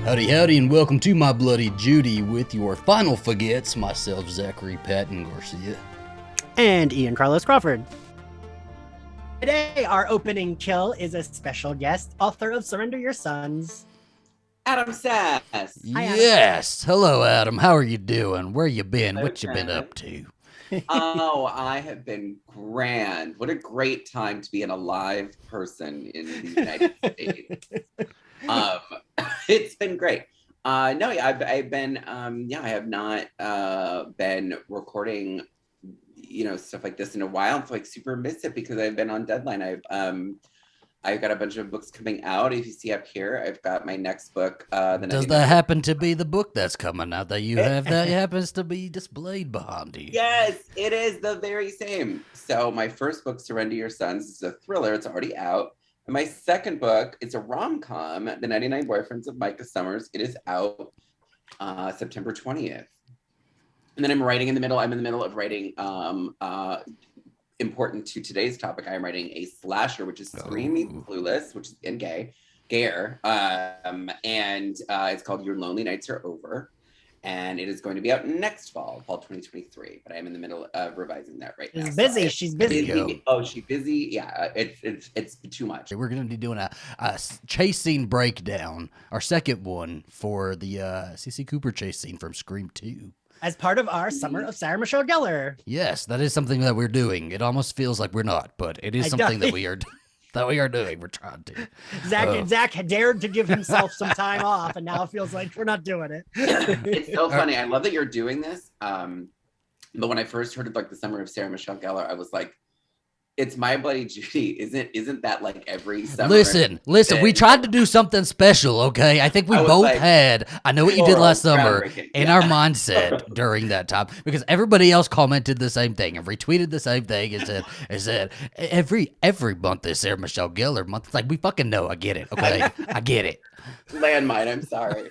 Howdy, howdy, and welcome to My Bloody Judy with your final faguettes, myself, Zachary Patton Garcia. And Ian Carlos Crawford. Today, our opening kill is a special guest, author of Surrender Your Sons, Adam Sass. Hi, Adam. Yes. Hello, Adam. How are you doing? Where you been? What you been Okay. up to? Oh, I have been grand. What a great time to be an alive person in the United States. It's been great. No, I've been, I have not been recording, stuff like this in a while. I'm like super miss it because I've been on deadline. I've got a bunch of books coming out. If you see up here, I've got my next book. Does that happen to be the book that's coming out that you have that happens to be displayed behind you? Yes, it is the very same. So my first book, Surrender Your Sons, is a thriller. It's already out. And my second book, it's a rom-com, The 99 Boyfriends of Micah Summers. It is out September 20th. And then I'm in the middle of writing, important to today's topic, I'm writing a slasher, which is Screamy Clueless, which is gayer. And it's called Your Lonely Nights Are Over. And it is going to be out next fall 2023. But I'm in the middle of revising that right now. She's busy. Oh, she's busy. Yeah, it's too much. We're going to be doing a chase scene breakdown, our second one for the Cici Cooper chase scene from Scream 2. As part of our Summer of Sarah Michelle Gellar. Yes, that is something that we're doing. It almost feels like we're not, but it is something that we are doing. We're trying to. Zach had dared to give himself some time off, and now it feels like we're not doing it. It's so funny. I love that you're doing this. But when I first heard of the Summer of Sarah Michelle Gellar, I was like, it's My Bloody Judy. Isn't that like every summer? Listen. We tried to do something special, okay? I think we both had, I know what you did last summer, in our mindset during that time, because everybody else commented the same thing and retweeted the same thing and said every month is Sarah Michelle Gellar month. It's like, we fucking know. I get it, okay? I get it. Landmine, I'm sorry.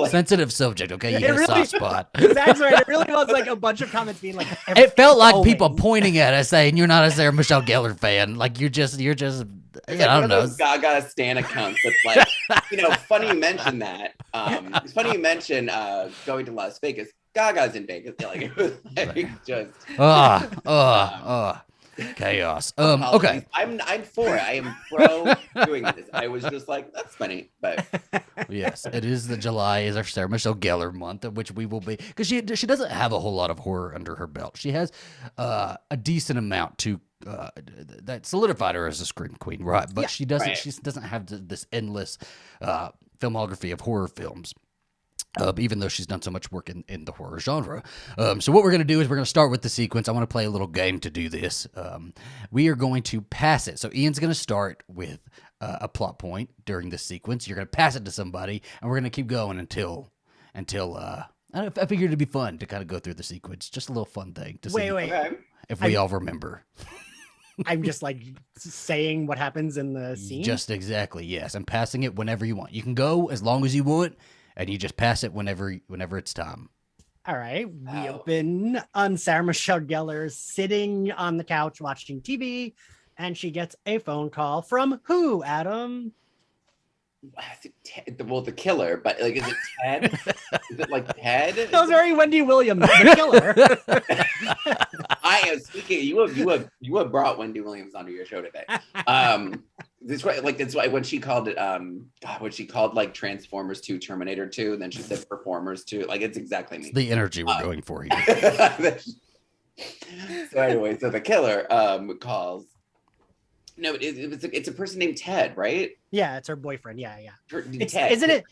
Sensitive subject, okay? You hit a soft spot. That's right. It really was like a bunch of comments being like, it felt like people pointing at us saying, you're not a Sarah Michelle Gellar fan. Like, you're just, I don't know. Gaga stan accounts that's like, funny you mention that. It's funny you mention going to Las Vegas. Gaga's in Vegas. Like, it was just. Chaos. Okay. I'm for it. I am pro doing this. I was just like, that's funny, but yes, it is July is our Sarah Michelle Gellar month, of which we will be, because she doesn't have a whole lot of horror under her belt. She has a decent amount to that solidified her as a scream queen, right? But she doesn't. Right. She doesn't have this endless filmography of horror films. Even though she's done so much work in the horror genre. So what we're going to do is we're going to start with the sequence. I want to play a little game to do this. We are going to pass it. So Ian's going to start with a plot point during this sequence. You're going to pass it to somebody, and we're going to keep going until I figured it'd be fun to kind of go through the sequence. Just a little fun thing to see if we all remember. I'm just like saying what happens in the scene? Just exactly, yes. I'm passing it whenever you want. You can go as long as you want, and you just pass it whenever it's time. All right. We open on Sarah Michelle Gellar sitting on the couch watching TV, and she gets a phone call from who, Adam? Well, the killer, but like, is it Ted? Is it like Ted? That was very Wendy Williams, the killer. I am speaking. You have brought Wendy Williams onto your show today. That's why when she called it what she called like Transformers 2, Terminator 2, and then she said Performers 2. Like, it's exactly me. It's the energy we're going for here. So anyway, so the killer calls. No, it's a person named Ted, right? Yeah, it's her boyfriend. Yeah. Ted.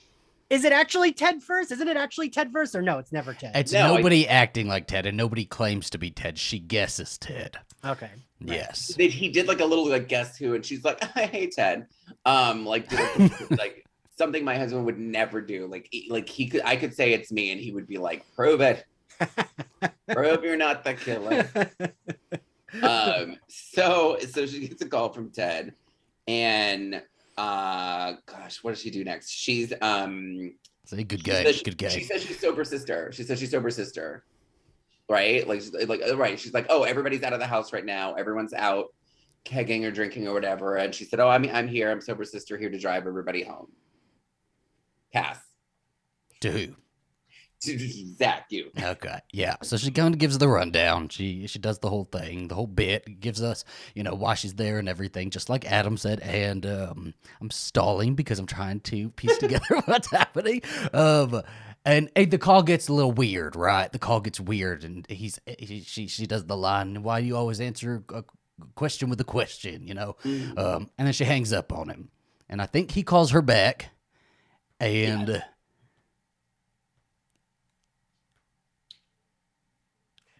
Is it actually Ted first? Isn't it actually Ted first? Or no, it's never Ted. It's nobody acting like Ted, and nobody claims to be Ted. She guesses Ted. Okay. Yes. He did like a little like guess who, and she's like, "Hey Ted," like something my husband would never do. I could say it's me, and he would be like, "Prove it. Prove you're not the killer." So she gets a call from Ted, and gosh, what does she do next? She's say good guy. She says she's sober sister. Right? Right. She's like, oh, everybody's out of the house right now. Everyone's out kegging or drinking or whatever. And she said, oh, I'm here. I'm sober sister here to drive everybody home. Pass. To who? Zach, you. Okay, yeah. So she kind of gives the rundown. She does the whole thing, the whole bit, gives us, why she's there and everything, just like Adam said. And I'm stalling because I'm trying to piece together what's happening. And the call gets a little weird, right? The call gets weird, and she does the line, "Why do you always answer a question with a question?" And then she hangs up on him, and I think he calls her back, and. Yeah.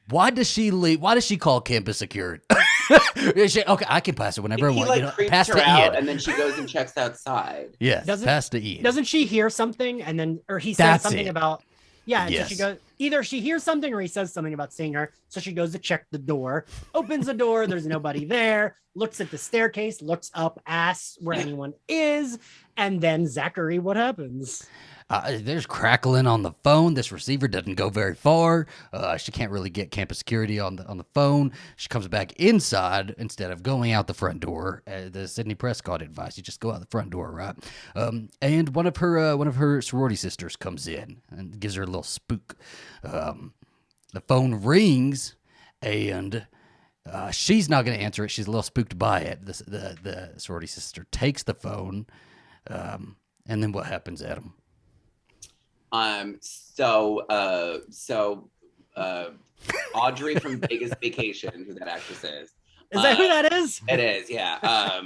Why does she leave? Why does she call campus security? Okay, I can pass it whenever I He want. creeps Pass her to out, Ian. and then she goes and checks outside. Yes, pass to Ian. Doesn't she hear something and then, or he says That's something it. about, yeah, Yes. so she goes, either she hears something or he says something about seeing her. So she goes to check the door, opens the door, there's nobody there, looks at the staircase, looks up, asks where anyone is, and then Zachary, what happens? There's crackling on the phone. This receiver doesn't go very far. She can't really get campus security on the phone. She comes back inside instead of going out the front door. The Sidney Prescott advice: you just go out the front door, right? And one of her sorority sisters comes in and gives her a little spook. The phone rings, and she's not going to answer it. She's a little spooked by it. The sorority sister takes the phone, and then what happens, Adam? Audrey from Vegas Vacation, who that actress is. Is that who that is? It is, yeah.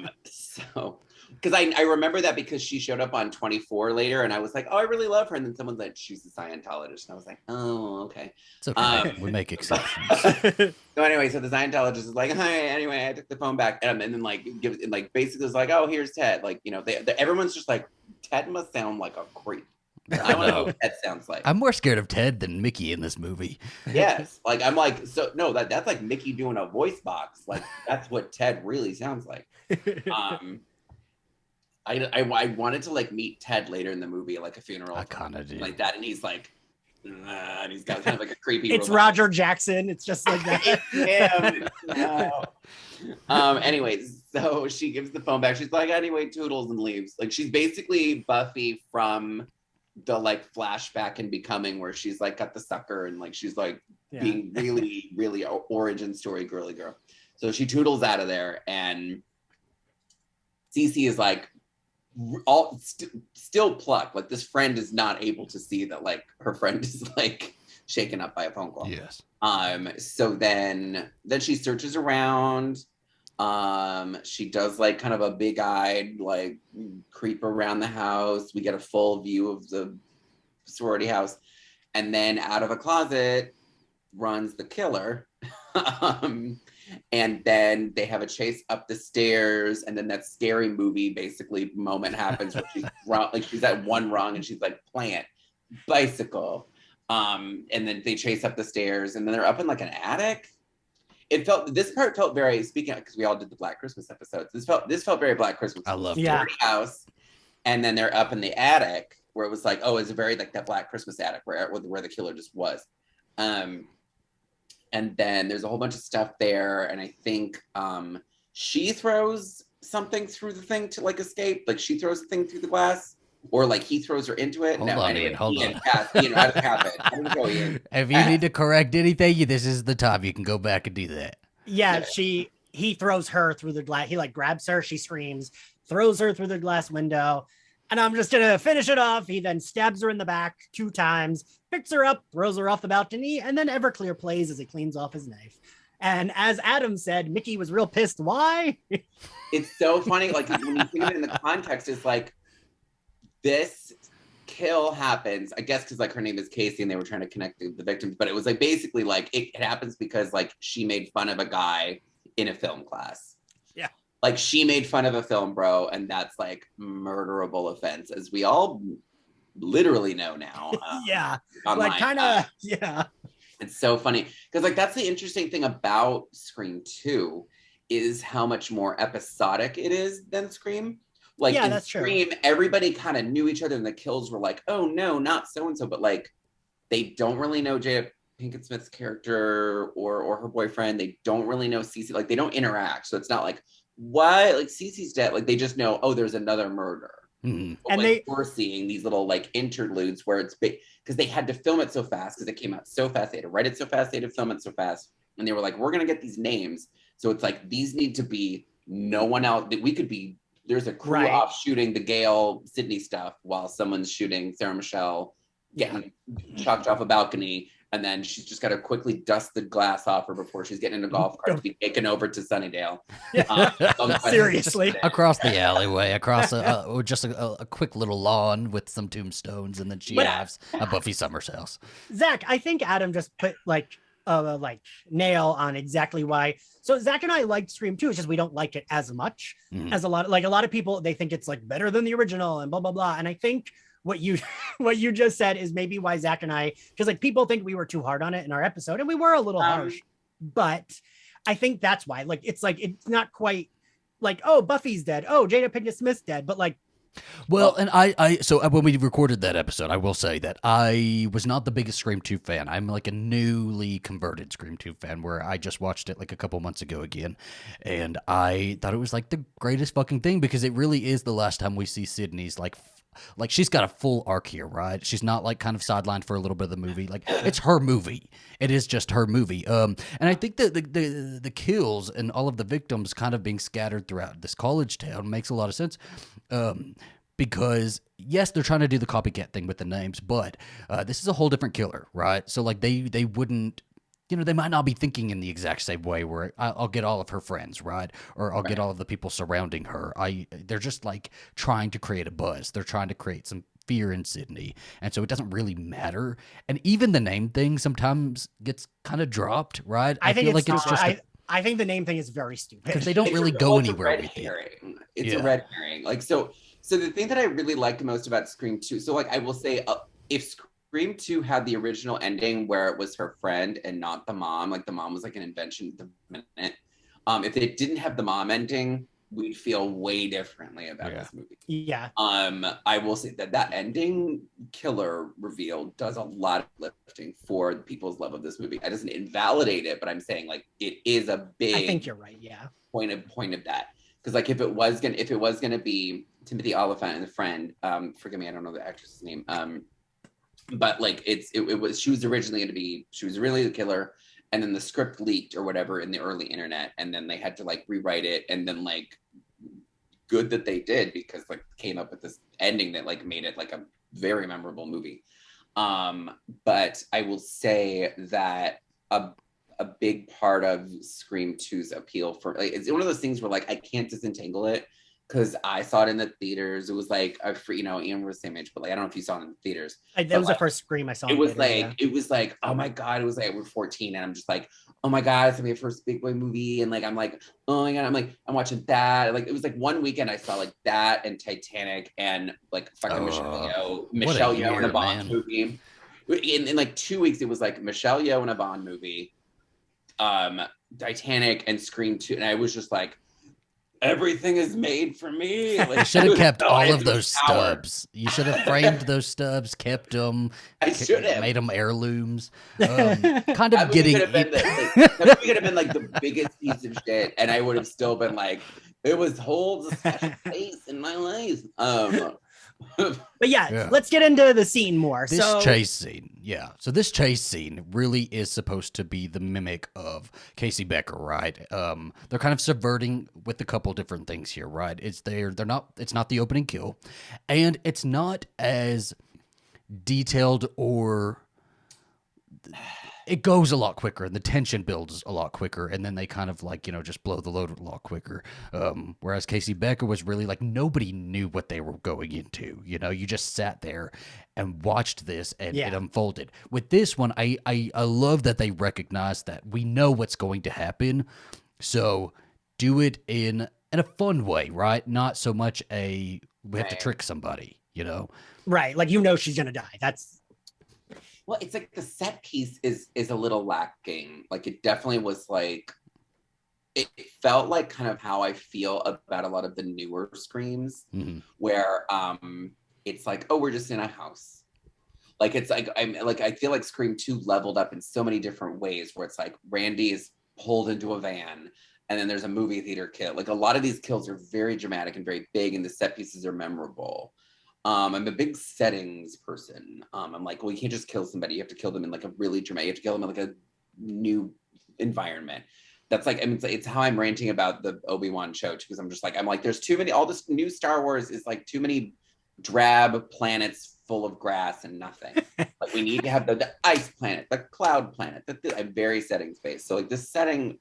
Because I remember that because she showed up on 24 later, and I was like, oh, I really love her. And then someone's like, she's a Scientologist. And I was like, oh, okay. It's okay. We make exceptions. So anyway, so the Scientologist is like, hi, anyway, I took the phone back. And then basically was like, oh, here's Ted. Everyone's just like, Ted must sound like a creep. I don't know what Ted sounds like. I'm more scared of Ted than Mickey in this movie. Yes. I'm like, so no, that's like Mickey doing a voice box. Like that's what Ted really sounds like. I wanted to meet Ted later in the movie, like a funeral. I kind of did. Like that. And he's like, and he's got kind of like a creepy. It's Roger Jackson. It's just like that. No. Anyways, so she gives the phone back. She's like, anyway, toodles, and leaves. Like she's basically Buffy from the flashback and Becoming, where she's got the sucker and she's being really, really origin story girly girl. So she toodles out of there, and Cici is still plucked. This friend is not able to see that her friend is shaken up by a phone call. Yes. So then she searches around. She does kind of a big-eyed creep around the house. We get a full view of the sorority house, and then out of a closet runs the killer. And then they have a chase up the stairs, and then that scary movie basically moment happens where she's at one rung and she's like, plant, bicycle, and then they chase up the stairs, and then they're up in an attic. This part felt very, speaking of, because we all did the Black Christmas episodes, this felt very Black Christmas. I love the house, and then they're up in the attic where it was it's very that Black Christmas attic where the killer just was. And then there's a whole bunch of stuff there, and I think she throws something through the thing to escape. She throws the thing through the glass, or he throws her into it. Hold on. Ian, how does it happen? How does it go, Ian? If you need to correct anything, this is the time you can go back and do that. Yeah, he throws her through the glass. He grabs her, she screams, throws her through the glass window. And I'm just gonna finish it off. He then stabs her in the back 2 times, picks her up, throws her off the balcony, and then Everclear plays as he cleans off his knife. And as Adam said, Mickey was real pissed. Why? It's so funny. When you think of it in the context, it's this kill happens, I guess, because her name is Casey and they were trying to connect the victims, but it was basically it happens because she made fun of a guy in a film class. Yeah. She made fun of a film bro, and that's murderable offense, as we all literally know now. Yeah. Online. Yeah. It's so funny because that's the interesting thing about Scream 2 is how much more episodic it is than Scream. In that's Scream, true. everybody kind of knew each other, and the kills were oh no, not so and so, but they don't really know Jada Pinkett Smith's character or her boyfriend. They don't really know Cici. They don't interact, so it's not what Cici's dead. They just know, oh, there's another murder. Mhm. But And what we're seeing these little like interludes where it's big because they had to film it so fast because it came out so fast. They had to write it so fast. They had to film it so fast. And they were like, we're going to get these names. So it's like, these need to be no one else that we could be. There's a crew off shooting the Gail Sydney stuff while someone's shooting Sarah Michelle getting chucked off a balcony. And then she's just got to quickly dust the glass off her before she's getting in a golf cart to be taken over to Sunnydale. Seriously. Across the alleyway, across just a quick little lawn with some tombstones, and then she arrives at Buffy Summers' house. Zach, I think Adam just put like nail on exactly why. So Zach and I liked Scream 2, it's just we don't like it as much as a lot of people. They think it's like better than the original and blah blah blah. And I think what you just said is maybe why Zach and I, because like people think we were too hard on it in our episode, and we were a little harsh, but I think that's why. Like it's not quite like, oh, Buffy's dead, oh, Jada Pinkett Smith's dead, but like, well, and so when we recorded that episode, I will say that I was not the biggest Scream 2 fan. I'm like a newly converted Scream 2 fan where I just watched it like a couple months ago again. And I thought it was like the greatest fucking thing because it really is the last time we see Sydney's like she's got a full arc here, right? She's not like kind of sidelined for a little bit of the movie. Like it's her movie. It is just her movie. And I think that the kills and all of the victims kind of being scattered throughout this college town makes a lot of sense. Because yes, they're trying to do the copycat thing with the names, but this is a whole different killer, right? So like they wouldn't, they might not be thinking in the exact same way where I'll get all of her friends, right? Or I'll get all of the people surrounding her. They're just like trying to create a buzz. They're trying to create some fear in Sydney. And so it doesn't really matter. And even the name thing sometimes gets kind of dropped, right? I think feel like it's just I think the name thing is very stupid. Because they don't really go anywhere with it. It's a red herring. Like, so the thing that I really liked most about Scream 2, so like I will say, if Scream 2 had the original ending where it was her friend and not the mom, like the mom was like an invention at the minute. If it didn't have the mom ending, we'd feel way differently about this movie. Yeah. I will say that ending killer reveal does a lot of lifting for people's love of this movie. It doesn't invalidate it, but I'm saying like it is a big. I think you're right. Yeah. Point of that, because like if it was gonna be Timothy Oliphant and the friend, forgive me, I don't know the actress's name. But like she was originally the killer, and then the script leaked or whatever in the early internet, and then they had to like rewrite it, and then like good that they did because like came up with this ending that like made it like a very memorable movie. But I will say that a big part of Scream 2's appeal for like it's one of those things where like I can't disentangle it. Because I saw it in the theaters. It was like Ian was the same age, but like I don't know if you saw it in the theaters. That was the first Scream I saw. It was like, oh my God, it was like we're 14, and I'm just like, oh my God, it's gonna be a first big boy movie, and like I'm like, oh my God, I'm watching that. Like it was like one weekend I saw like that and Titanic and like fucking Michelle Yeoh in a Bond movie. In like 2 weeks, it was like Michelle Yeoh in a Bond movie, Titanic and Scream 2, and I was just like, everything is made for me. Like, you should have kept all of those stubs. You should have framed those stubs, kept them. I should have made them heirlooms. Kind of getting. That could have been like the biggest piece of shit, and I would have still been like, it holds a special place in my life. But yeah, let's get into the scene more. This chase scene, So this chase scene really is supposed to be the mimic of Casey Becker, right? They're kind of subverting with a couple different things here, right? It's not the opening kill, and it's not as detailed or. It goes a lot quicker and the tension builds a lot quicker, and then they kind of like, just blow the load a lot quicker. Whereas Casey Becker was really like nobody knew what they were going into. You just sat there and watched this and it unfolded. With this one, I love that they recognize that we know what's going to happen. So do it in a fun way, right? Not so much we have to trick somebody, Right. Like, she's going to die. That's. Well, it's like the set piece is a little lacking. Like it definitely was like, it felt like kind of how I feel about a lot of the newer Screams, where it's like, oh, we're just in a house. Like it's like I feel like Scream 2 leveled up in so many different ways, where it's like Randy is pulled into a van, and then there's a movie theater kill. Like a lot of these kills are very dramatic and very big, and the set pieces are memorable. I'm a big settings person. I'm like, well, you can't just kill somebody. You have to kill them in like a really dramatic, you have to kill them in like a new environment. That's like, I mean, it's how I'm ranting about the Obi-Wan show, because I'm like, there's too many, all this new Star Wars is like too many drab planets full of grass and nothing. Like we need to have the ice planet, the cloud planet, I'm very settings based. So like the setting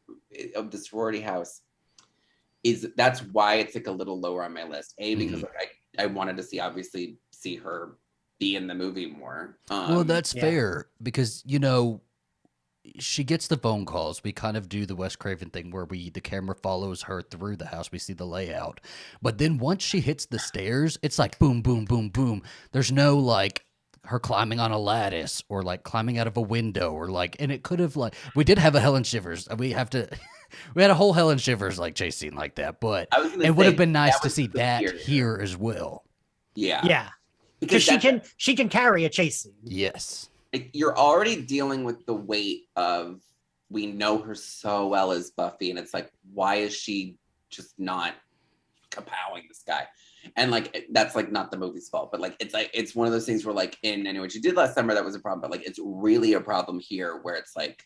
of the sorority house that's why it's like a little lower on my list. Because like I wanted to see her be in the movie more. Well, that's fair, because you know, she gets the phone calls. We kind of do the Wes Craven thing where the camera follows her through the house. We see the layout, but then once she hits the stairs, it's like boom, boom, boom, boom. There's no like her climbing on a lattice or like climbing out of a window or like, and it could have like, we did have a Helen Shivers. We had a whole Helen Shivers like chase scene like that, but it would have been nice to see that here as well. Yeah. Because she can carry a chase scene. Yes. You're already dealing with the weight of, we know her so well as Buffy, and it's like, why is she just not kapowing this guy? And like, that's like not the movie's fault, but like, it's one of those things where like in What You Did Last Summer, that was a problem, but like, it's really a problem here where it's like,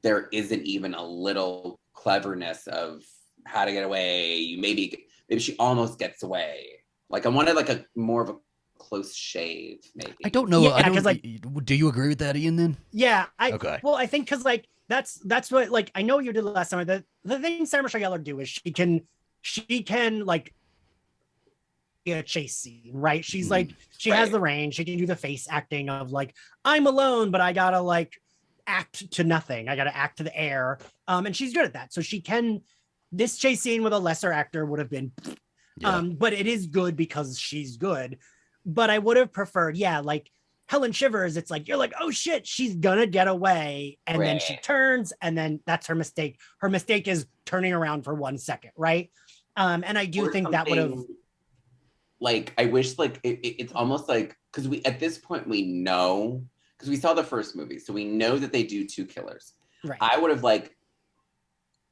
there isn't even a little cleverness of how to get away. Maybe she almost gets away. Like I wanted like a more of a close shave, maybe. I don't know. Yeah, do you agree with that, Ian? Then okay. Well, I think because like that's what, like, I know you did last summer. The thing Sarah Michelle Gellar do is she can like a chase scene, right? She's like, she has the range. She can do the face acting of like, I'm alone, but I gotta like act to nothing. I gotta act to the air. And she's good at that. So she can. This chase scene with a lesser actor would have been, but it is good because she's good. But I would have preferred, like Helen Shivers, it's like, you're like, oh shit, she's gonna get away. And then she turns, and then that's her mistake. Her mistake is turning around for 1 second, right? And I do think that would have... Like, I wish, like, it's almost like, because at this point, we know, because we saw the first movie, so we know that they do 2 killers. Right. I would have, like,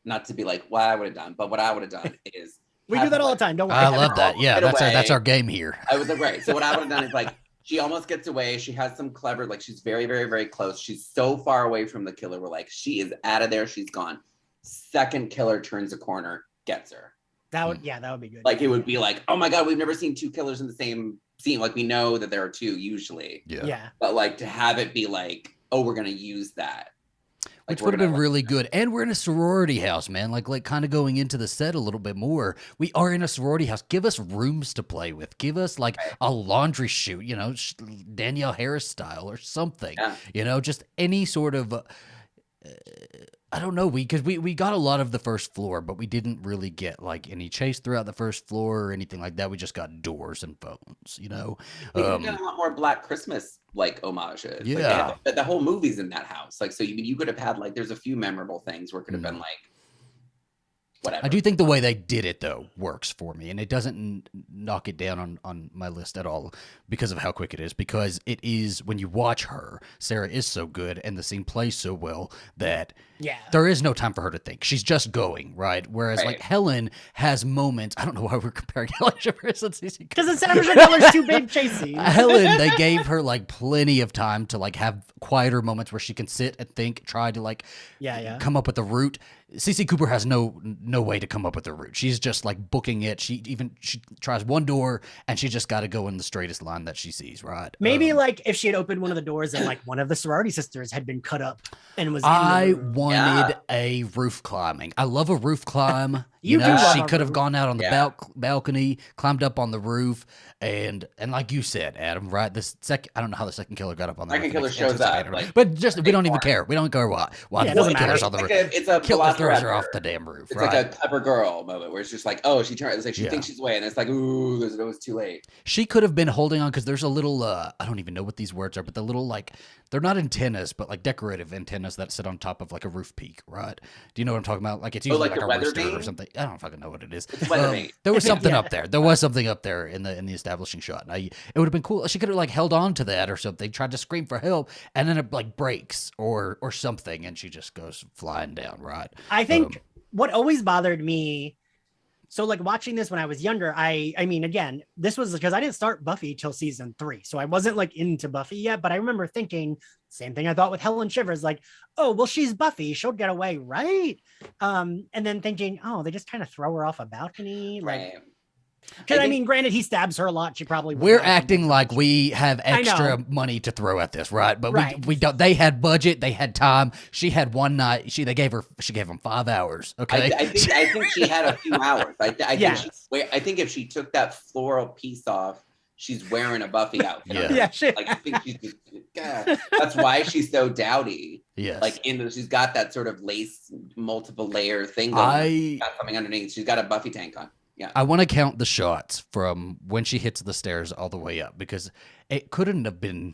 not to be like, what I would have done, but what I would have done is... We do that all the time. Don't worry. I love that. Yeah, that's our game here. I was like, right. So what I would have done is like, she almost gets away. She has some clever, like she's very, very, very close. She's so far away from the killer. We're like, she is out of there. She's gone. Second killer turns a corner, gets her. That would be good. Like it would be like, oh my God, we've never seen 2 killers in the same scene. Like we know that there are 2 usually. Yeah. But like to have it be like, oh, we're gonna use that. Which would have been really good. And we're in a sorority house, man. Like kind of going into the set a little bit more. We are in a sorority house. Give us rooms to play with. Give us like a laundry chute, you know, Danielle Harris style or something. Yeah. You know, just any sort of... I don't know, because we got a lot of the first floor, but we didn't really get like any chase throughout the first floor or anything like that. We just got doors and phones, you know. We got a lot more Black Christmas like homages. Yeah, like, the whole movie's in that house. Like, so you could have had like, there's a few memorable things where it could have been like, whatever. I do think the way they did it though works for me, and it doesn't knock it down on my list at all because of how quick it is. Because it is, when you watch her, Sarah is so good, and the scene plays so well that there is no time for her to think. She's just going, right? Whereas like Helen has moments. I don't know why we're comparing Helen Shivers and Cici, because it's Sarah Michelle Gellar's 2 big chase scenes. Helen, they gave her like plenty of time to like have quieter moments where she can sit and think, try to like come up with the route. Cici Cooper has no way to come up with the route. She's just like booking it. She tries one door and she just got to go in the straightest line that she sees, right? Maybe like if she had opened one of the doors and like one of the sorority sisters had been cut up and was wanted a roof climbing. I love a roof climb. You know, she could have gone out on the balcony, climbed up on the roof, and like you said, Adam, right? I don't know how the second killer got up on the roof. Second killer shows up, but just we don't even care. We don't care why the killer's on the roof. It's a killer throws her off the damn roof. It's like a clever girl moment where it's just like, oh, she tries. It's like she thinks she's away, and it's like, ooh, it was too late. She could have been holding on because there's a little. I don't even know what these words are, but the little like they're not antennas, but like decorative antennas that sit on top of like a roof peak, right? Do you know what I'm talking about? Like it's usually like a rooster or something. I don't fucking know what it is. There was something up there. There was something up there in the establishing shot. And it would have been cool. She could have like held on to that or something, tried to scream for help, and then it like breaks or something, and she just goes flying down. Right? I think what always bothered me. So like watching this when I was younger, I mean, again, this was because I didn't start Buffy till season 3. So I wasn't like into Buffy yet, but I remember thinking same thing I thought with Helen Shivers, like, oh, well, she's Buffy. She'll get away, right? And then thinking, oh, they just kind of throw her off a balcony. Like, Right. because I mean, granted, he stabs her a lot. She probably We're wouldn't like him acting so like much. we have extra know. money to throw at this, right? But Right. we don't. They had budget. They had time. She had one night. She gave him 5 hours. Okay. I think she had a few hours. Yes. I think if she took that floral piece off, she's wearing a Buffy outfit. Yeah. Yeah, she, Like I think she's God. That's why she's so dowdy. Yes. Like she's got that sort of lace multiple layer thing going on. She's got something underneath. She's got a Buffy tank on. Yeah. I want to count the shots from when she hits the stairs all the way up, because it couldn't have been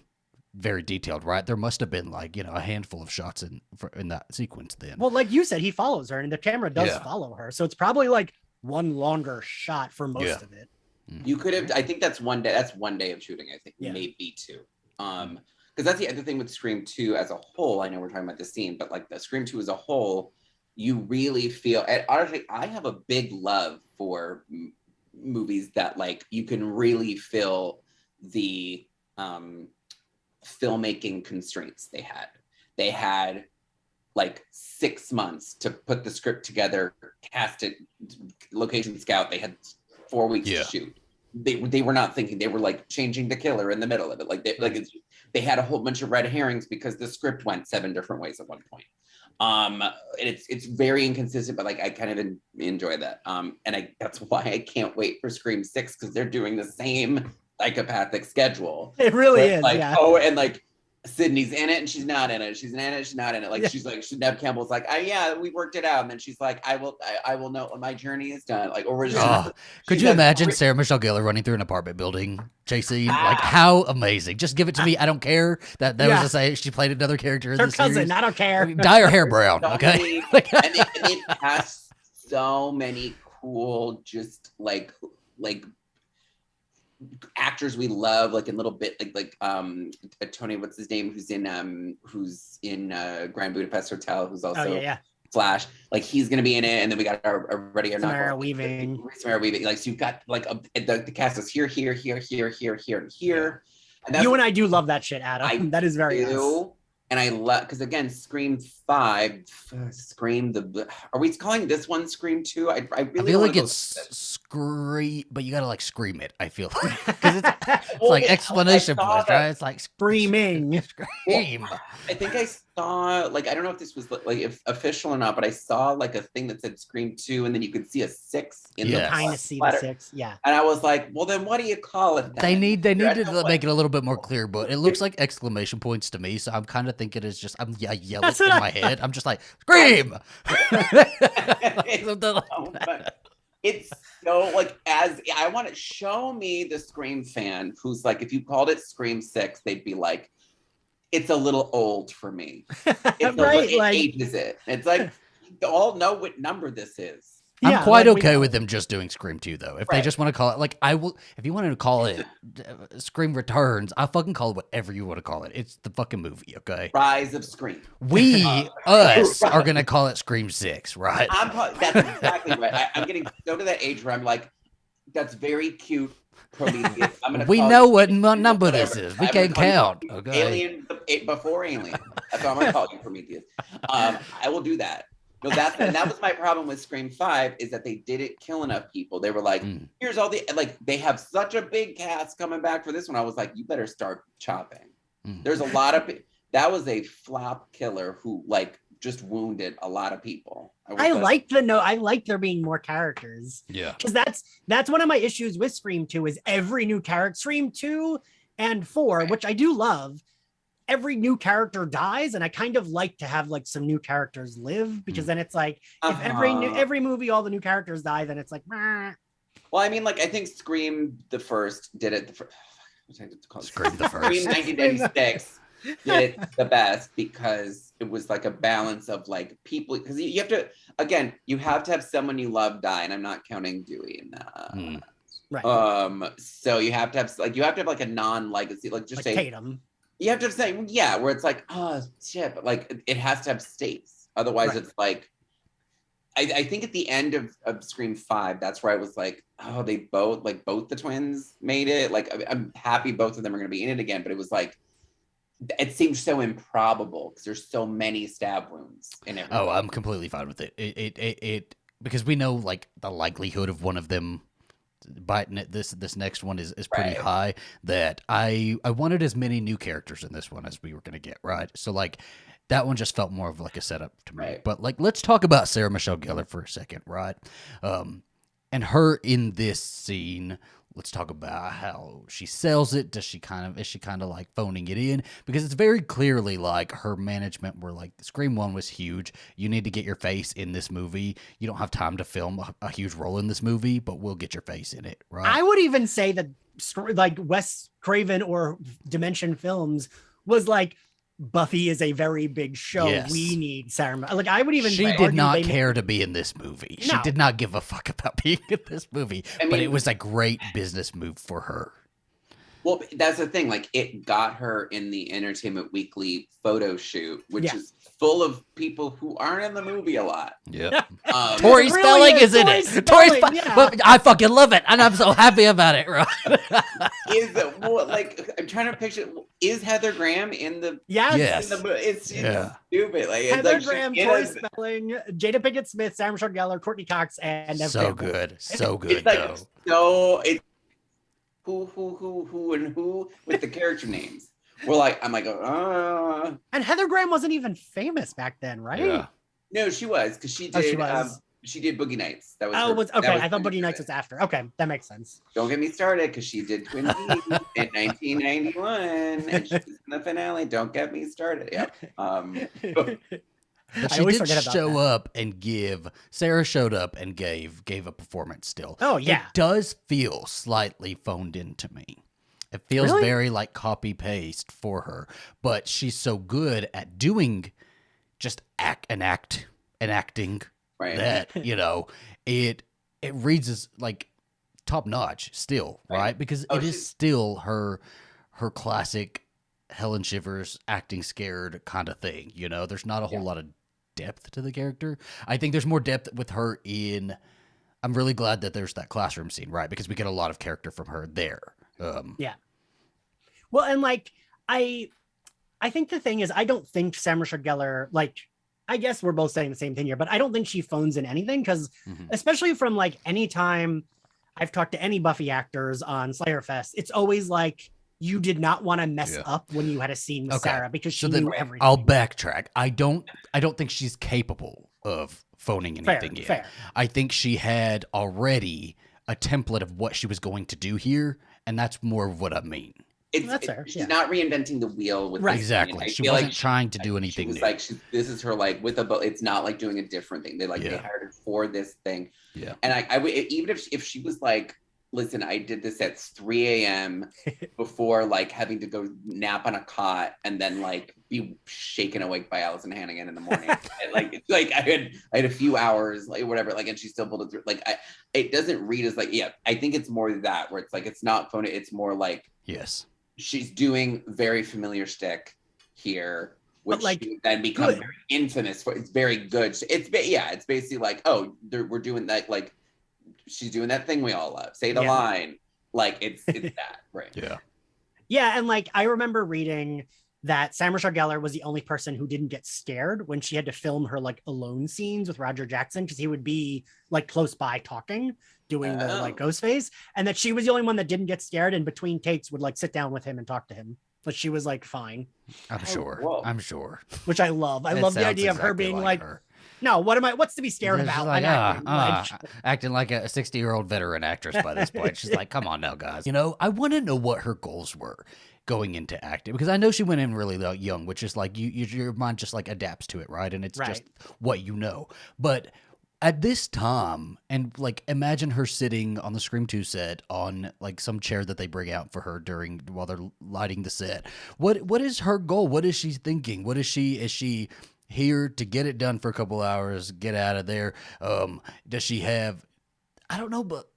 very detailed, right? There must have been like, a handful of shots in that sequence then. well, like you said, he follows her and the camera does Yeah. follow her. So it's probably like one longer shot for most of it. You could have. I think that's one day. That's one day of shooting. I think maybe 2. Because that's the other thing with Scream 2 as a whole. I know we're talking about the scene, but like the Scream 2 as a whole, you really feel. And honestly, I have a big love for movies that like you can really feel the filmmaking constraints they had. They had like 6 months to put the script together, cast it, location scout. They had 4 weeks to shoot. They were not thinking. They were like changing the killer in the middle of it. Like they had a whole bunch of red herrings because the script went 7 different ways at one point. It's very inconsistent, but like I kind of enjoy that. And that's why I can't wait for Scream 6, because they're doing the same psychopathic schedule. It really is. Like, Yeah. oh, and like Sydney's in it and she's not in it. She's in it, she's not in it. Like she's like, Neve Campbell's like, yeah, we worked it out. And then she's like, I will know my journey is done. Like, or we're just could you imagine Sarah Michelle Gellar running through an apartment building, JC? Like, how amazing. Just give it to me. I don't care. That was to say she played another character in Her the cousin, series. I don't care. Dye her hair brown, okay? And it has so many cool, just like actors we love, like in little bit, like Tony, what's his name, who's in Grand Budapest Hotel, who's also Flash, like he's gonna be in it, and then we got our Ready or Not Samara Weaving. Like so you've got like the cast is here, and here. And you and I do love that shit, Adam. That is very nice. And I love, because again, Scream 5, are we calling this one Scream 2? I really feel like it's Scream, but you gotta like scream it, I feel like. Because it's like explanation points, right? It's like screaming. Scream. I think I saw, like, I don't know if this was like if official or not, but I saw like a thing that said Scream 2, and then you could see a 6 in the kind of see the 6, yeah. And I was like, well, then what do you call it then? They need to make it a little bit more clear, but it looks like exclamation points to me, so I'm kind of thinking it's just, I yell it in my head. I'm just like, scream! It's so like, as I want to show me the Scream fan who's like, if you called it Scream 6, they'd be like, it's a little old for me. It's right, it ages it. It's like, you all know what number this is. I'm quite okay with them just doing Scream 2, though. If they just want to call it, like, I will, if you wanted to call it Scream Returns, I'll fucking call it whatever you want to call it. It's the fucking movie, okay? Rise of Scream. Us are going to call it Scream 6, right? That's exactly right. I'm getting so to that age where I'm like, that's very cute, Prometheus. We know what number this is. We can count, okay? Alien, before Alien. That's what I'm going to call you, Prometheus. I will do that. No, that was my problem with Scream 5, is that they didn't kill enough people. They were like, here's all the, like, they have such a big cast coming back for this one. I was like, you better start chopping. There's a lot of, that was a flop killer who, like, just wounded a lot of people. I like there being more characters. Yeah. Because that's one of my issues with Scream 2 is every new character. Scream 2 and 4, which I do love, every new character dies, and I kind of like to have like some new characters live, because then it's like if every movie all the new characters die, then it's like meh. Well, I mean, like, I think Scream the first did it Scream the first. Scream 1996 did it the best, because it was like a balance of like people, because you have to, again, you have to have someone you love die, and I'm not counting Dewey in that. Right. So you have to have like a non-legacy, like just like say Tatum. You have to say, where it's like, oh shit, but like it has to have stakes. Otherwise, it's like, I think at the end of Scream 5, that's where I was like, oh, they both the twins made it. Like, I'm happy both of them are going to be in it again, but it was like, it seems so improbable because there's so many stab wounds in it. Oh, I'm completely fine with it. It because we know like the likelihood of one of them biting it. This next one is pretty Right. high. That I wanted as many new characters in this one as we were gonna get. Right. So like that one just felt more of like a setup to me. Right. But like let's talk about Sarah Michelle Gellar for a second. Right. And her in this scene. Let's talk about how she sells it. Is she kind of like phoning it in? Because it's very clearly like her management were like, Scream 1 was huge. You need to get your face in this movie. You don't have time to film a huge role in this movie, but we'll get your face in it, right? I would even say that like Wes Craven or Dimension Films was like, Buffy is a very big show. Yes. We need Sarah. Like I would even. She did not care to be in this movie. She No. did not give a fuck about being in this movie. But it was a great business move for her. Well, that's the thing. Like, it got her in the Entertainment Weekly photo shoot, which is full of people who aren't in the movie a lot. Yeah. Tori Tori Spelling is in it. Tori Spelling. But I fucking love it, and I'm so happy about it. Right? I'm trying to picture. Is Heather Graham in the? Yes. In the, it's stupid. Like, Heather it's Graham, Tori Spelling, Jada Pinkett Smith, Sarah Michelle Gellar, Courtney Cox, and Nev so Campbell. good. So good. It's like it's who and who with the character names. I'm like, And Heather Graham wasn't even famous back then, right? Yeah. No, she was, because she did. She did Boogie Nights. That was. Okay. I thought Boogie Nights was after. Okay, that makes sense. Don't get me started, because she did Twin Peaks in 1991, and she was in the finale. Don't get me started. Yeah. But she did show up and give. Sarah showed up and gave a performance still. Oh yeah, it does feel slightly phoned in to me. It feels very like copy paste for her, but she's so good at doing just acting right. that it reads as like top notch still, right? Because it is still her classic Helen Shivers acting scared kind of thing. There's not a whole lot of depth to the character. I think there's more depth with her in. I'm really glad that there's that classroom scene, right? Because we get a lot of character from her there. Yeah. Well, and like I think the thing is, I don't think Sarah Michelle Gellar, like, I guess we're both saying the same thing here, but I don't think she phones in anything, because especially from like any time I've talked to any Buffy actors on Slayer Fest, it's always like, you did not want to mess up when you had a scene with Sarah, because she knew everything. I'll backtrack. I don't think she's capable of phoning anything in. Fair. I think she had already a template of what she was going to do here, and that's more of what I mean. That's fair. She's not reinventing the wheel with exactly. She wasn't trying to do anything. She was new. This is her with a. It's not like doing a different thing. They hired her for this thing. Yeah. And I would, even if she was like, listen, I did this at 3 a.m. before having to go nap on a cot and then be shaken awake by Allison Hannigan in the morning. And, I had a few hours, whatever, and she still pulled it through. It doesn't read as I think it's more that where it's it's not phony. It's more yes, she's doing very familiar shtick here, which then becomes very infamous for. It's very good. It's basically we're doing that she's doing that thing we all love. Say the line. It's that, right? Yeah. Yeah, and I remember reading that Sarah Michelle Gellar was the only person who didn't get scared when she had to film her alone scenes with Roger Jackson, because he would be close by talking, doing the ghost face, and that she was the only one that didn't get scared, and between takes would sit down with him and talk to him. But she was fine. I'm sure. Which I love. I love the idea of her being her. No, what's to be scared about? Acting like a 60-year-old veteran actress by this point. She's like, come on now, guys. I want to know what her goals were going into acting, because I know she went in really young, which is your mind just adapts to it, right? And it's just what you know. But at this time, and imagine her sitting on the Scream 2 set on some chair that they bring out for her while they're lighting the set. What is her goal? What is she thinking? Is she here to get it done for a couple hours, get out of there? Does she have, I don't know, but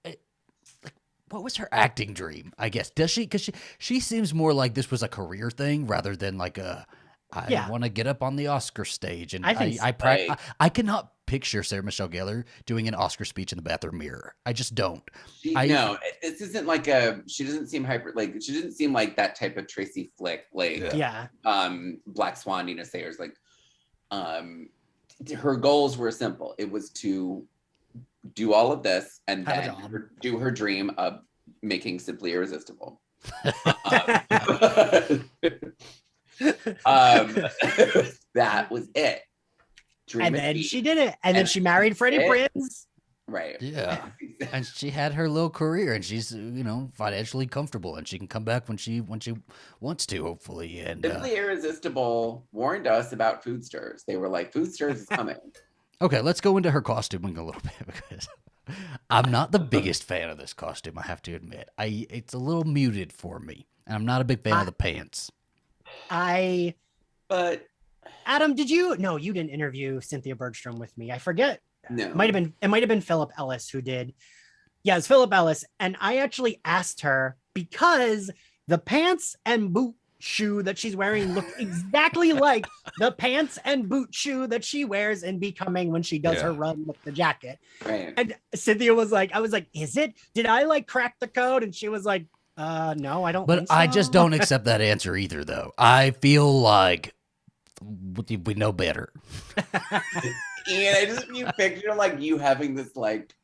what was her acting dream, I guess? Does she, because she seems more like this was a career thing rather than I want to get up on the Oscar stage. And I cannot picture Sarah Michelle Gellar doing an Oscar speech in the bathroom mirror. I just don't. No, this isn't like she doesn't seem she didn't seem like that type of Tracy Flick, Black Swan, Sayers. Like, her goals were simple. It was to do all of this and then do her dream of making Simply Irresistible. That was it. And then she did it. And then she married Freddie Prinze. Right. Yeah. And she had her little career, and she's, financially comfortable, and she can come back when she wants to, hopefully. And Simply Irresistible warned us about food stirs. They were like, food stirs is coming. Okay, let's go into her costuming a little bit, because I'm not the biggest fan of this costume, I have to admit. It's a little muted for me, and I'm not a big fan of the pants. But Adam, no, you didn't interview Cynthia Bergstrom with me. I forget. No. It might have been Philip Ellis who did. Yeah, it's Philip Ellis. And I actually asked her because the pants and boot shoe that she's wearing look exactly like the pants and boot shoe that she wears in Becoming when she does her run with the jacket. Right. And Cynthia was like, I was like, is it? Did I like crack the code? And she was like, no, I don't think so. I just don't accept that answer either, though. I feel like we know better. And I just picture like you having this like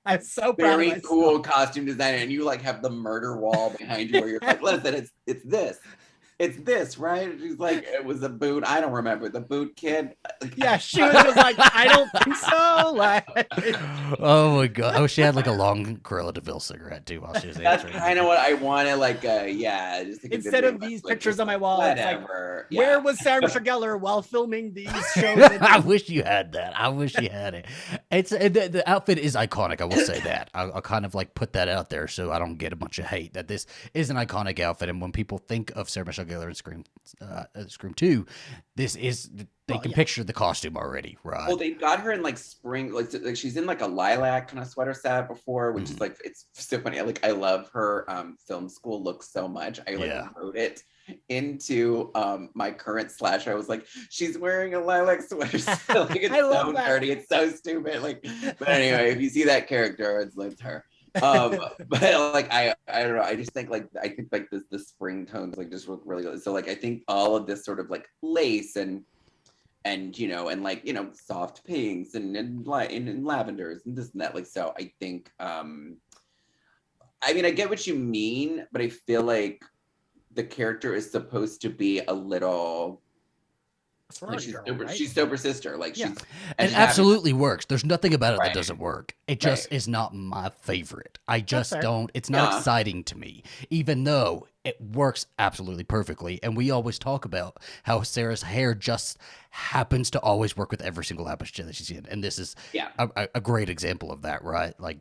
I'm so proud very cool costume designer, and you like have the murder wall behind you where you're like, listen, it's this, right? And she's like, it was a boot. I don't remember the boot kid. Yeah, she was just like, I don't think so. Like, oh my god! Oh, she had like a long Cruella de Vil cigarette too while she was answering. That's kind of what I wanted. Like, just like instead of these pictures on my wall, whatever. It's like, where was Sarah Michelle Gellar while filming these shows? I wish you had that. I wish you had it. It's the outfit is iconic. I will say that. I'll kind of like put that out there so I don't get a bunch of hate. That this is an iconic outfit, and when people think of Sarah Michelle Gellar in Scream 2, this is they can picture the costume already, right? Well, they got her in like spring, like she's in like a lilac kind of sweater set before, which is like, it's so funny. I love her film school look so much. I wrote it into my current slash. I was like, she's wearing a lilac sweater set. Like, it's so dirty, it's so stupid. Like, but anyway, if you see that character, it's her. But like I don't know, I just think like the spring tones like just look really good. So like I think all of this sort of like lace and like soft pinks and lavenders and this and that, like, so I think I mean I get what you mean, but I feel like the character is supposed to be a little like she's sober sister, like she's it absolutely works. There's nothing about it that doesn't work. It just is not my favorite. I just don't. It's not exciting to me, even though it works absolutely perfectly. And we always talk about how Sarah's hair just happens to always work with every single episode that she's in, and this is a great example of that, right? Like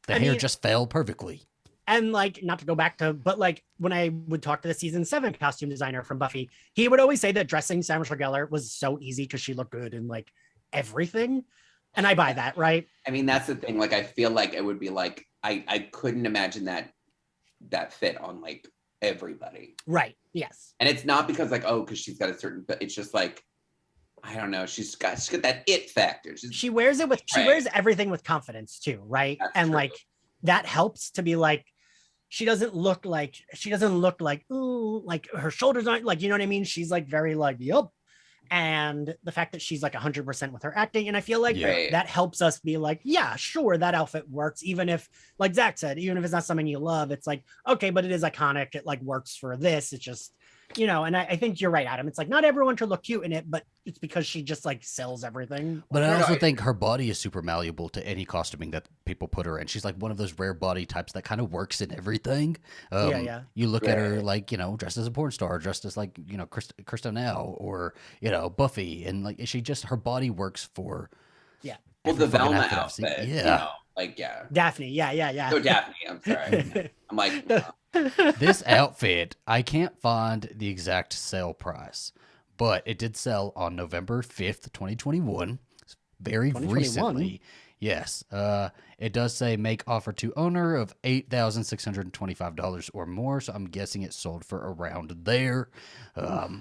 the hair just fell perfectly. And like, not to go back to, but like when I would talk to the season 7 costume designer from Buffy, he would always say that dressing Sarah Michelle Gellar was so easy because she looked good in like everything. And I buy that, right? I mean, that's the thing. Like, I feel like it would be like, I couldn't imagine that fit on like everybody. Right. Yes. And it's not because like, because she's got a certain, but it's just like, I don't know. She's got that it factor. She wears it with, she wears everything with confidence too. Right. That's true. Like, that helps to be like, she doesn't look like, ooh, like her shoulders aren't like, you know what I mean? She's like very like, yup. And the fact that she's like 100% with her acting. And I feel like that helps us be like, yeah, sure, that outfit works. Even if, like Zach said, even if it's not something you love, it's like, okay, but it is iconic. It like works for this. It's just, and I think you're right, Adam. It's like not everyone should look cute in it, but it's because she just like sells everything. But I also think her body is super malleable to any costuming that people put her in. She's like one of those rare body types that kind of works in everything. You look at her like, dressed as a porn star, dressed as like, Kristen Now or, Buffy. And like, her body works for. Yeah. Well, the Velma outfit. Daphne. Yeah. Oh, Daphne. I'm sorry. I'm like. This outfit, I can't find the exact sale price, but it did sell on November 5th, 2021. Very recently. Yes. It It does say make offer to owner of $8,625 or more. So I'm guessing it sold for around there.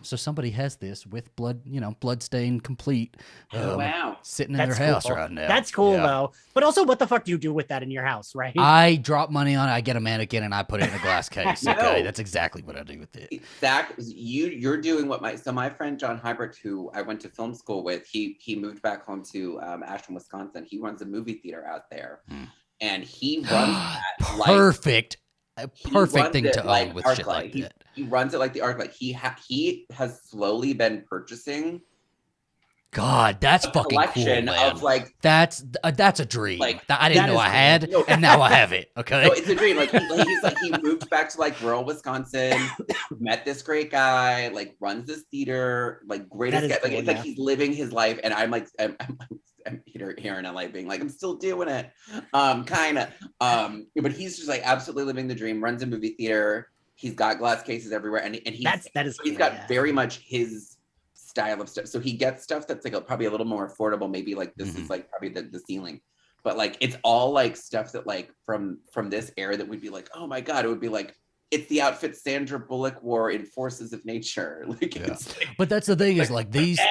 So somebody has this with blood stain complete. Wow. Sitting in their house right now. That's cool Yeah. though. But also, what the fuck do you do with that in your house, right? I drop money on it. I get a mannequin and I put it in a glass case. No. Okay, that's exactly what I do with it. Zach, you're doing what my friend John Hybert, who I went to film school with, he moved back home to Ashland, Wisconsin. He runs a movie theater out there, and he runs that perfect thing it to like own with Arclight. shit like that. He runs it like the Arclight. He has slowly been purchasing God, that's a fucking cool, collection man. of like that's a dream. Like, I didn't know I had, No. and now I have it. Okay. no, it's a dream. Like he moved back to like rural Wisconsin, met this great guy, like runs this theater, like greatest guy. Cool, Like it's like he's living his life, and I'm like I'm here in LA being like I'm still doing it, kind of. But he's just like absolutely living the dream. Runs a movie theater. He's got glass cases everywhere, and he's he's got very much his style of stuff. So he gets stuff that's like probably a little more affordable. Maybe like this is like probably the ceiling, but like it's all like stuff that like from this era that would be like, oh my god, it would be like it's the outfit Sandra Bullock wore in Forces of Nature. Like, it's like, but that's the thing is like these like-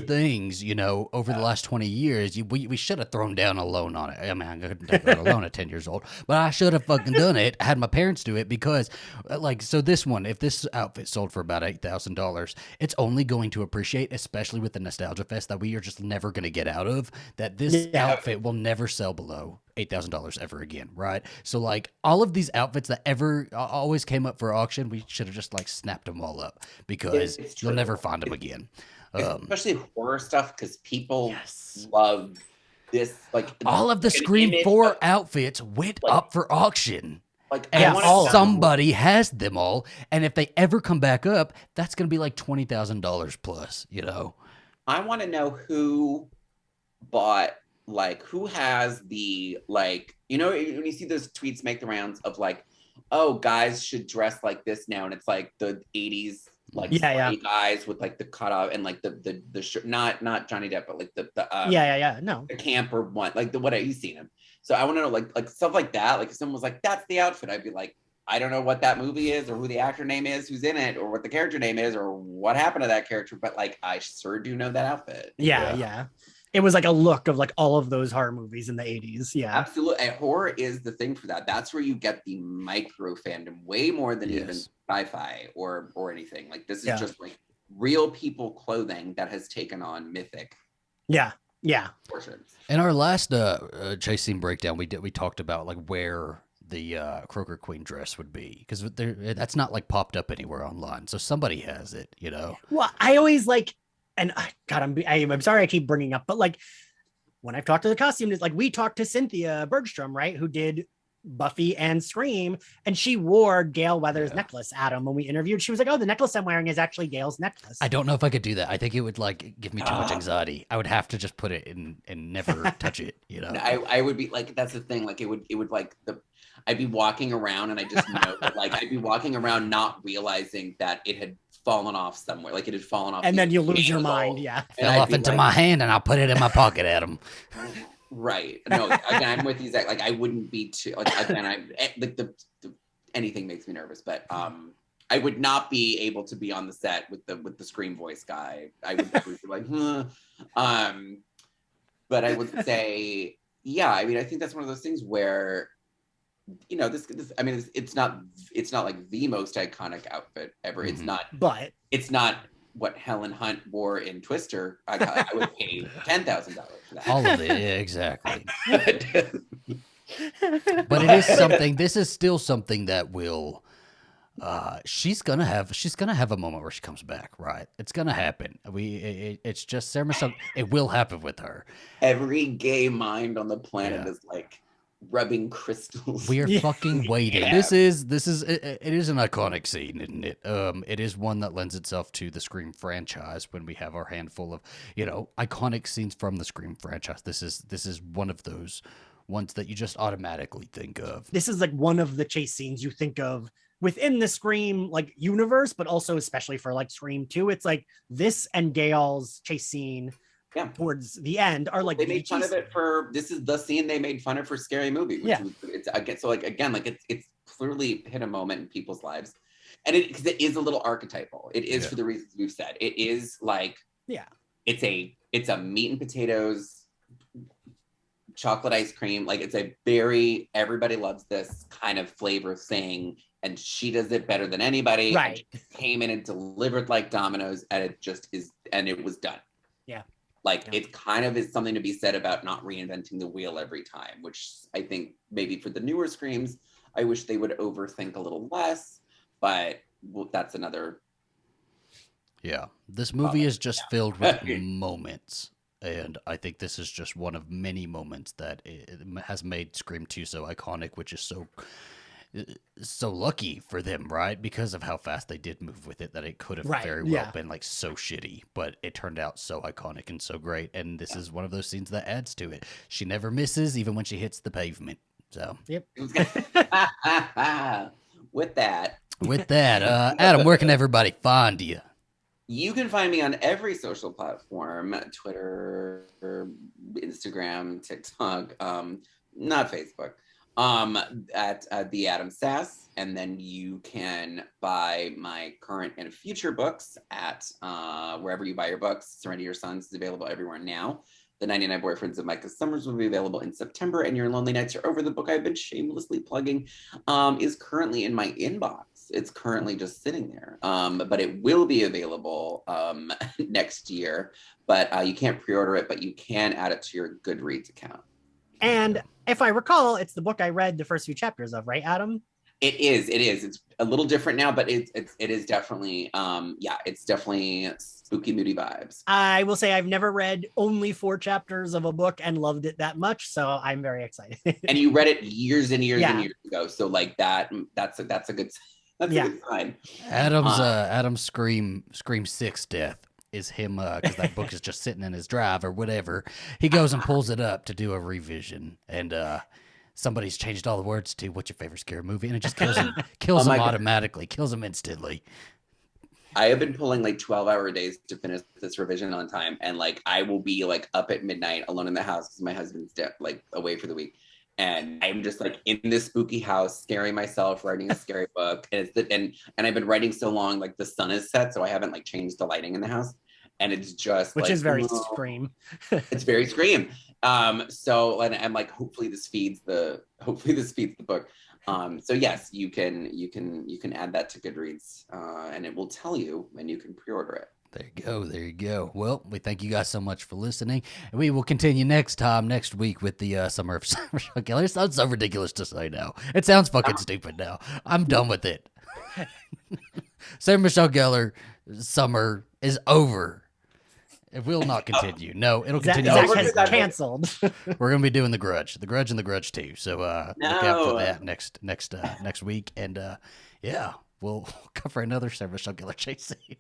things, over the last 20 years, we should have thrown down a loan on it. I mean, I couldn't take out a loan at 10 years old, but I should have fucking done it. Had my parents do it because, so this one, if this outfit sold for about $8,000, it's only going to appreciate, especially with the nostalgia fest that we are just never going to get out of. That this outfit will never sell below $8,000 ever again, right? So like all of these outfits that ever always came up for auction, we should have just like snapped them all up because you'll never find them again. Especially horror stuff, because people love this. Like all of the Scream 4 outfits went up for auction. Like and somebody has them all, and if they ever come back up, that's gonna be like $20,000 plus. I want to know who bought. Like, who has the, like, when you see those tweets make the rounds of like, oh, guys should dress like this now, and it's like the 80s like guys with like the cutoff and like the shirt, not Johnny Depp, but like the the camper one, like the what you've seen him. So I want to know like stuff like that. Like if someone was like, that's the outfit, I'd be like, I don't know what that movie is or who the actor name is, who's in it, or what the character name is, or what happened to that character, but like I sure do know that outfit. Yeah. It was like a look of like all of those horror movies in the 80s. Yeah, absolutely. And horror is the thing for that. That's where you get the micro fandom way more than even sci-fi or anything. Like this is just like real people clothing that has taken on mythic. Yeah. Portions. In our last chase scene breakdown, we talked about like where the Croaker Queen dress would be, because that's not like popped up anywhere online. So somebody has it, Well, I always like. And God, I'm sorry I keep bringing up, but like when I've talked to the costumes, like we talked to Cynthia Bergstrom, right, who did Buffy and Scream, and she wore Gail Weathers' necklace, Adam, when we interviewed. She was like, oh, the necklace I'm wearing is actually Gail's necklace. I don't know if I could do that. I think it would like give me too much anxiety. I would have to just put it in and never touch it, I would be like, that's the thing. Like it would like I'd be walking around and I just know that, like I'd be walking around not realizing that it had fallen off somewhere, like it had fallen off, and then you lose your mind. Fell off into my hand and I'll put it in my pocket, Adam. Right. No, again, I'm with you, Zach. Like I wouldn't be too like, again, I'm like the anything makes me nervous, but I would not be able to be on the set with the Scream voice guy. I would be like, but I would say, I mean, I think that's one of those things where this I mean, it's not like the most iconic outfit ever. It's not, but it's not what Helen Hunt wore in Twister. I would pay $10,000 for that. All of it, yeah, exactly. But it is something. This is still something that will. She's gonna have a moment where she comes back, right? It's gonna happen. It's just Sarah Michelle. It will happen with her. Every gay mind on the planet is like rubbing crystals. We are fucking waiting. It is an iconic scene, isn't it? It is one that lends itself to the Scream franchise when we have our handful of, iconic scenes from the Scream franchise. This is one of those ones that you just automatically think of. This is like one of the chase scenes you think of within the Scream like universe, but also especially for like Scream 2. It's like this and Gail's chase scene Yeah. towards the end are like they made fun beachy of it for, this is the scene they made fun of for Scary Movie, which Yeah. was, it's again, so like again, like it's clearly hit a moment in people's lives, and because it is a little archetypal. It is for the reasons we've said. It is like, it's a meat and potatoes, chocolate ice cream. Like it's a very, everybody loves this kind of flavor thing, and she does it better than anybody. Right. And she came in and delivered like dominoes, and it just is, and it was done. Yeah. Like it kind of is something to be said about not reinventing the wheel every time, which I think maybe for the newer Screams, I wish they would overthink a little less, but that's another. Yeah, this movie is just filled with moments, and I think this is just one of many moments that it has made Scream 2 so iconic, which is so lucky for them, right? Because of how fast they did move with it, that it could have very well been like so shitty, but it turned out so iconic and so great. And this is one of those scenes that adds to it. She never misses, even when she hits the pavement. So, Yep. With that, Adam, where can everybody find you? You can find me on every social platform: Twitter, Instagram, TikTok, not Facebook, at the Adam Sass. And then you can buy my current and future books at wherever you buy your books. Serenity Your Sons is available everywhere now. The 99 Boyfriends of Micah Summers will be available in September, and Your Lonely Nights Are Over, the book I've been shamelessly plugging, is currently in my inbox. It's currently just sitting there, but it will be available next year. But you can't pre-order it, but you can add it to your Goodreads account. And if I recall, it's the book I read the first few chapters of, right, Adam? It is. It's a little different now, but it is definitely, it's definitely spooky, moody vibes. I will say I've never read only 4 chapters of a book and loved it that much, so I'm very excited. And you read it years and years and years ago, so like that's a good sign. Adam's Scream 6 death is him, because that book is just sitting in his drive or whatever. He goes and pulls it up to do a revision, and somebody's changed all the words to "What's your favorite scary movie?" and it just kills him, automatically, kills him instantly. I have been pulling like 12-hour days to finish this revision on time, and like I will be like up at midnight alone in the house because my husband's like away for the week, and I'm just like in this spooky house, scaring myself, writing a scary book, and and I've been writing so long, like the sun is set, so I haven't like changed the lighting in the house, and it's just which is very Scream. It's very Scream. So and I'm like, hopefully this feeds the book. So yes, you can add that to Goodreads, and it will tell you when you can pre-order it. There you go. Well, we thank you guys so much for listening, and we will continue next week with the Summer of Sarah Michelle Gellar. It sounds so ridiculous to say now. It sounds fucking stupid now. I'm done with it. Sarah Michelle Gellar summer is over. It will not continue. No, it'll continue. Zach has canceled. We're gonna be doing the Grudge and the Grudge 2. So look out for that next week, and we'll cover another Sarah Michelle Gellar chase scene.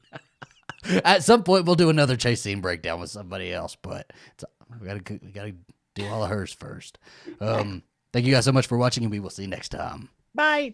At some point, we'll do another chase scene breakdown with somebody else, but we gotta do all of hers first. Thank you guys so much for watching, and we will see you next time. Bye.